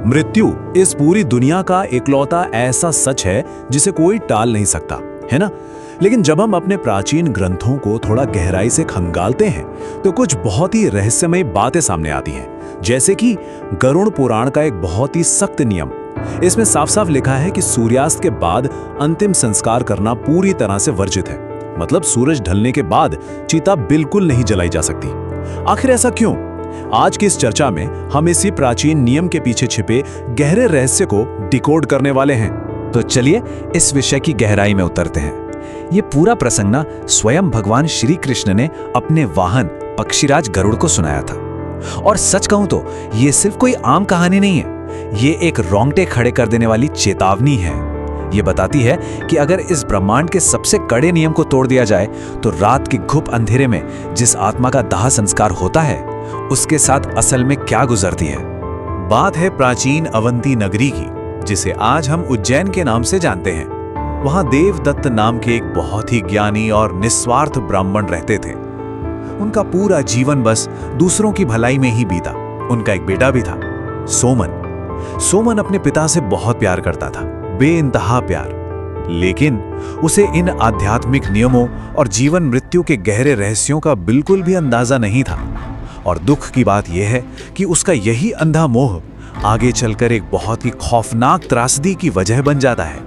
मृत्यु इस पूरी दुनिया का इकलौता ऐसा सच है जिसे कोई टाल नहीं सकता, है ना? लेकिन जब हम अपने प्राचीन ग्रंथों को थोड़ा गहराई से खंगालते हैं तो कुछ बहुत ही रहस्यमय बातें सामने आती हैं। जैसे कि गरुड़ पुराण का एक बहुत ही सख्त नियम। इसमें साफ साफ लिखा है कि सूर्यास्त के बाद अंतिम संस्कार करना पूरी तरह से वर्जित है। मतलब सूरज ढलने के बाद चिता बिल्कुल नहीं जलाई जा सकती। आखिर ऐसा क्यों? आज की इस चर्चा में हम इसी प्राचीन नियम के पीछे छिपे गहरे रहस्य को डिकोड करने वाले हैं। तो चलिए इस विषय की गहराई में उतरते हैं। ये पूरा प्रसंग ना स्वयं भगवान श्री कृष्ण ने अपने वाहन पक्षीराज गरुड़ को सुनाया था। और सच कहूं तो ये सिर्फ कोई आम कहानी नहीं है, ये एक रोंगटे खड़े कर देने वाली चेतावनी है। ये बताती है कि अगर इस ब्रह्मांड के सबसे कड़े नियम को तोड़ दिया जाए तो रात के घुप अंधेरे में जिस आत्मा का दाह संस्कार होता है उसके साथ असल में क्या गुजरती है। बात है प्राचीन अवंती नगरी की, जिसे आज हम उज्जैन के नाम से जानते हैं। वहां देवदत्त नाम के एक बहुत ही ज्ञानी और निस्वार्थ ब्राह्मण रहते थे। उनका पूरा जीवन बस दूसरों की भलाई में ही बीता। उनका एक बेटा भी था, सोमन। सोमन अपने पिता से बहुत प्यार करता था, बेइंतहा प्यार। लेकिन उसे इन आध्यात्मिक नियमों और जीवन मृत्यु के गहरे रहस्यों का बिल्कुल भी अंदाजा नहीं था। और दुख की बात यह है कि उसका यही अंधा मोह आगे चलकर एक बहुत ही खौफनाक त्रासदी की वजह बन जाता है।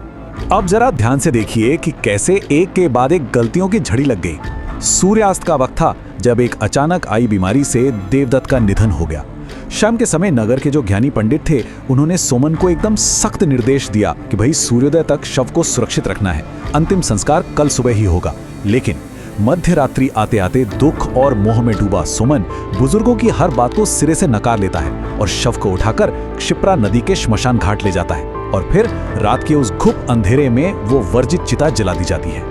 अब जरा ध्यान से देखिए कि कैसे एक के बाद एक गलतियों की झड़ी लग गई। सूर्यास्त का वक्त था जब एक अचानक आई बीमारी से देवदत्त का निधन हो गया। शाम के समय नगर के जो ज्ञानी पंडित थे उन्होंने सोमन को एकदम सख्त निर्देश दिया कि भाई सूर्योदय तक शव को सुरक्षित रखना है, अंतिम संस्कार कल सुबह ही होगा। लेकिन मध्य रात्रि आते आते दुख और मोह में डूबा सोमन बुजुर्गों की हर बात को सिरे से नकार लेता है और शव को उठाकर क्षिप्रा नदी के श्मशान घाट ले जाता है। और फिर रात के उस घुप अंधेरे में वो वर्जित चिता जला दी जाती है।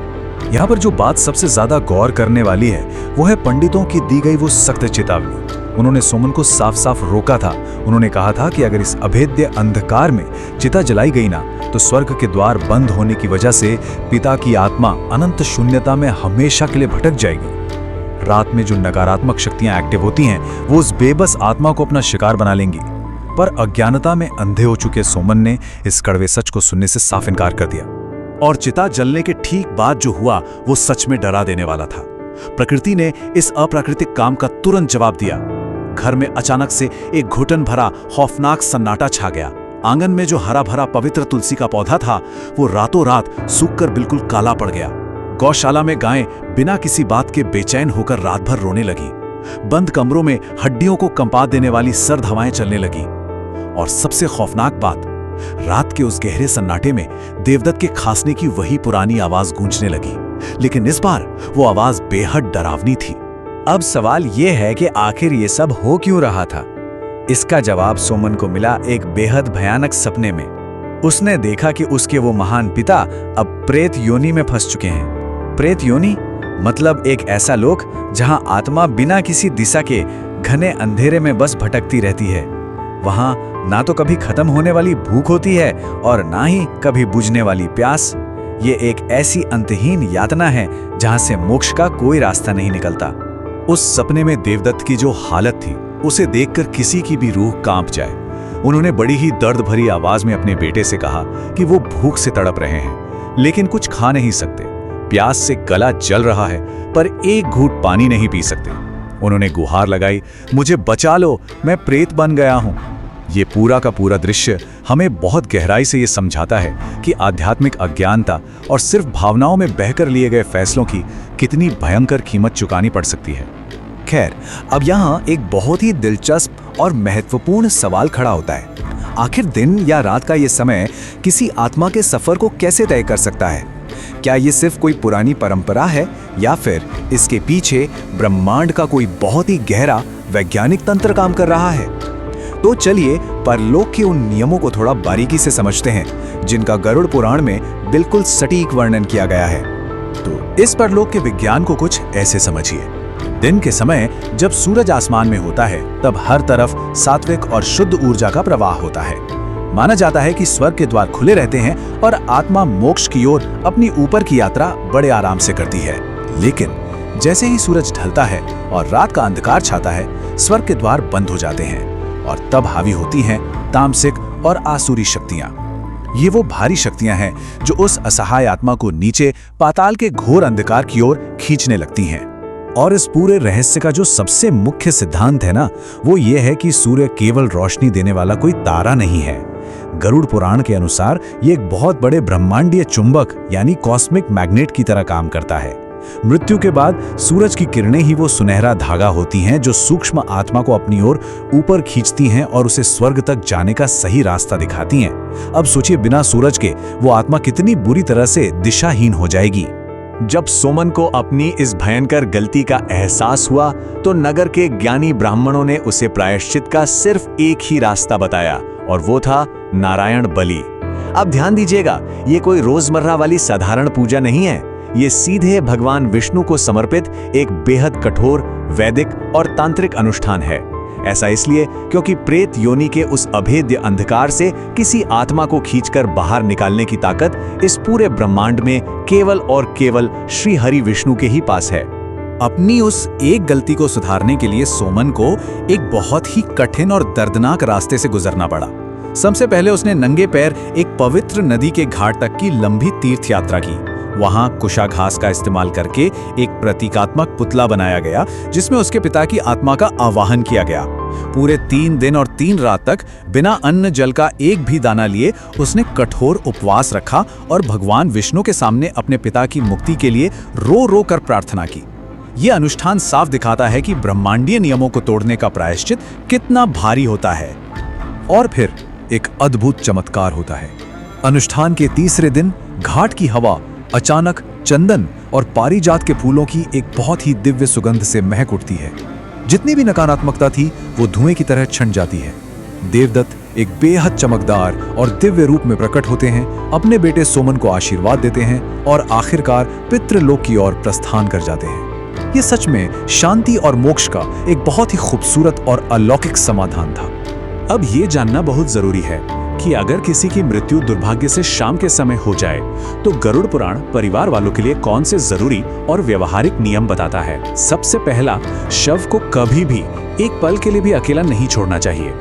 यहाँ पर जो बात सबसे ज्यादा गौर करने वाली है वो है पंडितों की दी गई वो सख्त चेतावनी। उन्होंने सोमन को साफ साफ रोका था। उन्होंने कहा था कि अगर इस अभेद्य अंधकार में चिता जलाई गई ना तो स्वर्ग के द्वार बंद होने की वजह से पिता की आत्मा अनंत शून्यता में हमेशा के लिए भटक जाएगी। रात में जो नकारात्मक शक्तियां एक्टिव होती हैं वो उस बेबस आत्मा को अपना शिकार बना लेंगी। पर अज्ञानता में अंधे हो चुके सोमन ने इस कड़वे सच को सुनने से साफ इनकार कर दिया। और चिता जलने के ठीक बाद जो हुआ वो सच में डरा देने वाला था। प्रकृति ने इस अप्राकृतिक काम का तुरंत जवाब दिया। घर में अचानक से एक घुटन भरा खौफनाक सन्नाटा छा गया। आंगन में जो हरा भरा पवित्र तुलसी का पौधा था वो रातों रात सूखकर बिल्कुल काला पड़ गया। गौशाला में गायें बिना किसी बात के बेचैन होकर रात भर रोने लगी। बंद कमरों में हड्डियों को कंपा देने वाली सर्द हवाएं चलने लगी। और सबसे खौफनाक बात, रात के उस गहरे सन्नाटे में देवदत्त के खांसने की वही पुरानी आवाज गूंजने लगी। लेकिन इस बार वो आवाज बेहद डरावनी थी। अब सवाल ये है कि आखिर ये सब हो क्यों रहा था। इसका जवाब सोमन को मिला एक बेहद भयानक सपने में। उसने देखा कि उसके वो महान पिता अब प्रेत योनि में फंस चुके हैं। प्रेत योनि मतलब एक ऐसा लोक जहां आत्मा बिना किसी दिशा के घने अंधेरे में बस भटकती रहती है। वहां ना तो कभी खत्म होने वाली भूख होती है और ना ही कभी बुझने वाली प्यास। ये एक ऐसी अंतहीन यातना है जहां से मोक्ष का कोई रास्ता नहीं निकलता। उस सपने में देवदत्त की जो हालत थी उसे देखकर किसी की भी रूह कांप जाए। उन्होंने बड़ी ही दर्द भरी आवाज में अपने बेटे से कहा कि वो भूख से तड़प रहे हैं लेकिन कुछ खा नहीं सकते, प्यास से गला जल रहा है पर एक घूंट पानी नहीं पी सकते। उन्होंने गुहार लगाई, मुझे बचा लो, मैं प्रेत बन गया हूं। ये पूरा का पूरा दृश्य हमें बहुत गहराई से ये समझाता है कि आध्यात्मिक अज्ञानता और सिर्फ भावनाओं में बहकर लिए गए फैसलों की कितनी भयंकर कीमत चुकानी पड़ सकती है। खैर, अब यहाँ एक बहुत ही दिलचस्प और महत्वपूर्ण सवाल खड़ा होता है। आखिर दिन या रात का ये समय किसी आत्मा के सफर को कैसे तय कर सकता है? क्या ये सिर्फ कोई पुरानी परंपरा है या फिर इसके पीछे ब्रह्मांड का कोई बहुत ही गहरा वैज्ञानिक तंत्र काम कर रहा है? तो चलिए परलोक के उन नियमों को थोड़ा बारीकी से समझते हैं जिनका गरुड़ पुराण में बिल्कुल सटीक वर्णन किया गया है। तो इस परलोक के विज्ञान को कुछ ऐसे समझिए। दिन के समय जब सूरज आसमान में होता है तब हर तरफ सात्विक और शुद्ध ऊर्जा का प्रवाह होता है। माना जाता है कि स्वर्ग के द्वार खुले रहते हैं और आत्मा मोक्ष की ओर अपनी ऊपर की यात्रा बड़े आराम से करती है। लेकिन जैसे ही सूरज ढलता है और रात का अंधकार छाता है, स्वर्ग के द्वार बंद हो जाते हैं और तब हावी होती हैं तामसिक और आसुरी शक्तियां। ये वो भारी शक्तियां हैं जो उस असहाय आत्मा को नीचे पाताल के घोर अंधकार की ओर खींचने लगती हैं। और इस पूरे रहस्य का जो सबसे मुख्य सिद्धांत है ना, वो ये है कि सूर्य केवल रोशनी देने वाला कोई तारा नहीं है। गरुड़ पुराण के अनुसार ये एक बहुत बड़े ब्रह्मांडीय चुंबक यानी कॉस्मिक मैग्नेट की तरह काम करता है। मृत्यु के बाद सूरज की किरणें ही वो सुनहरा धागा होती हैं जो सूक्ष्म आत्मा को अपनी ओर ऊपर खींचती हैं और उसे स्वर्ग तक जाने का सही रास्ता दिखाती हैं। अब सोचिए, बिना सूरज के वो आत्मा कितनी बुरी तरह से दिशाहीन हो जाएगी। जब सोमन को अपनी इस भयंकर गलती का एहसास हुआ तो नगर के ज्ञानी ब्राह्मणों ने उसे प्रायश्चित का सिर्फ एक ही रास्ता बताया, और वो था नारायण बलि। अब ध्यान दीजिएगा, ये कोई रोजमर्रा वाली साधारण पूजा नहीं है। ये सीधे भगवान विष्णु को समर्पित एक बेहद कठोर वैदिक और तांत्रिक अनुष्ठान है। ऐसा इसलिए क्योंकि प्रेत योनि के उस अभेद्य अंधकार से किसी आत्मा को खींचकर बाहर निकालने की ताकत इस पूरे ब्रह्मांड में केवल और केवल श्री हरि विष्णु के ही पास है। अपनी उस एक गलती को सुधारने के लिए सोमन को एक बहुत ही कठिन और दर्दनाक रास्ते से गुजरना पड़ा। सबसे पहले उसने नंगे पैर एक पवित्र नदी के घाट तक की लंबी तीर्थ यात्रा की। वहां कुशाघास का इस्तेमाल करके एक प्रतीकात्मक पुतला बनाया गया जिसमें उसके पिता की आत्मा का आवाहन किया गया। पूरे 3 दिन और 3 रात तक बिना अन्न जल का एक भी दाना लिए उसने कठोर उपवास रखा और भगवान विष्णु के सामने अपने पिता की मुक्ति के लिए रो रो कर प्रार्थना की। यह अनुष्ठान साफ दिखाता है कि ब्रह्मांडीय नियमों को तोड़ने का प्रायश्चित कितना भारी होता है। और फिर एक अद्भुत चमत्कार होता है। अनुष्ठान के तीसरे दिन घाट की हवा अचानक चंदन और पारिजात के फूलों की एक बहुत ही दिव्य सुगंध से महक उठती है। जितनी भी नकारात्मकता थी वो धुएं की तरह छन जाती है। देवदत्त एक बेहद चमकदार और दिव्य रूप में प्रकट होते हैं, अपने बेटे सोमन को आशीर्वाद देते हैं और आखिरकार पितृलोक की ओर प्रस्थान कर जाते हैं। ये सच में शांति और मोक्ष का एक बहुत ही खूबसूरत और अलौकिक समाधान था। अब ये जानना बहुत जरूरी है कि अगर किसी की मृत्यु दुर्भाग्य से शाम के समय हो जाए तो गरुड़ पुराण परिवार वालों के लिए कौन से जरूरी और व्यवहारिक नियम बताता है। सबसे पहला, शव को कभी भी एक पल के लिए भी अकेला नहीं छोड़ना चाहिए।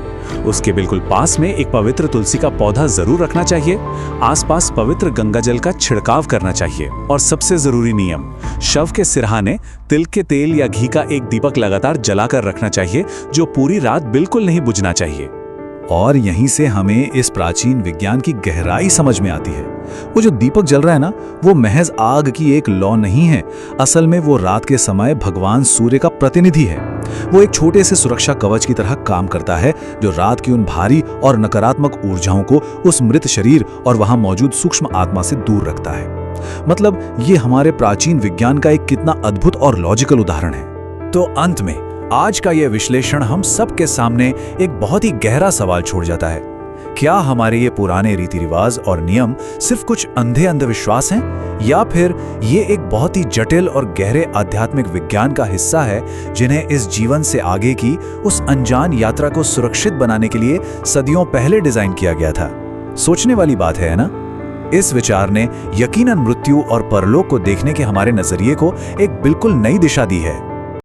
उसके बिल्कुल पास में एक पवित्र तुलसी का पौधा जरूर रखना चाहिए। आसपास पवित्र गंगा जल का छिड़काव करना चाहिए। और सबसे जरूरी नियम, शव के सिरहाने तिल के तेल या घी का एक दीपक लगातार जलाकर रखना चाहिए जो पूरी रात बिल्कुल नहीं बुझना चाहिए। और यहीं से हमें इस प्राचीन विज्ञान की गहराई समझ में आती है। वो जो दीपक जल रहा है ना, वो महज आग की एक लौ नहीं है। असल में वो रात के समय भगवान सूर्य का प्रतिनिधि है। वो एक छोटे से सुरक्षा कवच की तरह काम करता है जो रात की उन भारी और नकारात्मक ऊर्जाओं को उस मृत शरीर और वहां मौजूद सूक्ष्म आत्मा से दूर रखता है। मतलब ये हमारे प्राचीन विज्ञान का एक कितना अद्भुत और लॉजिकल उदाहरण है। तो अंत में आज का यह विश्लेषण हम सबके सामने एक बहुत ही गहरा सवाल छोड़ जाता है। क्या हमारे ये पुराने रीति रिवाज और नियम सिर्फ कुछ अंधे अंधविश्वास हैं, या फिर ये एक बहुत ही जटिल और गहरे आध्यात्मिक विज्ञान का हिस्सा है जिन्हें इस जीवन से आगे की उस अनजान यात्रा को सुरक्षित बनाने के लिए सदियों पहले डिजाइन किया गया था? सोचने वाली बात है ना? इस विचार ने यकीनन मृत्यु और परलोक को देखने के हमारे नजरिए को एक बिल्कुल नई दिशा दी है।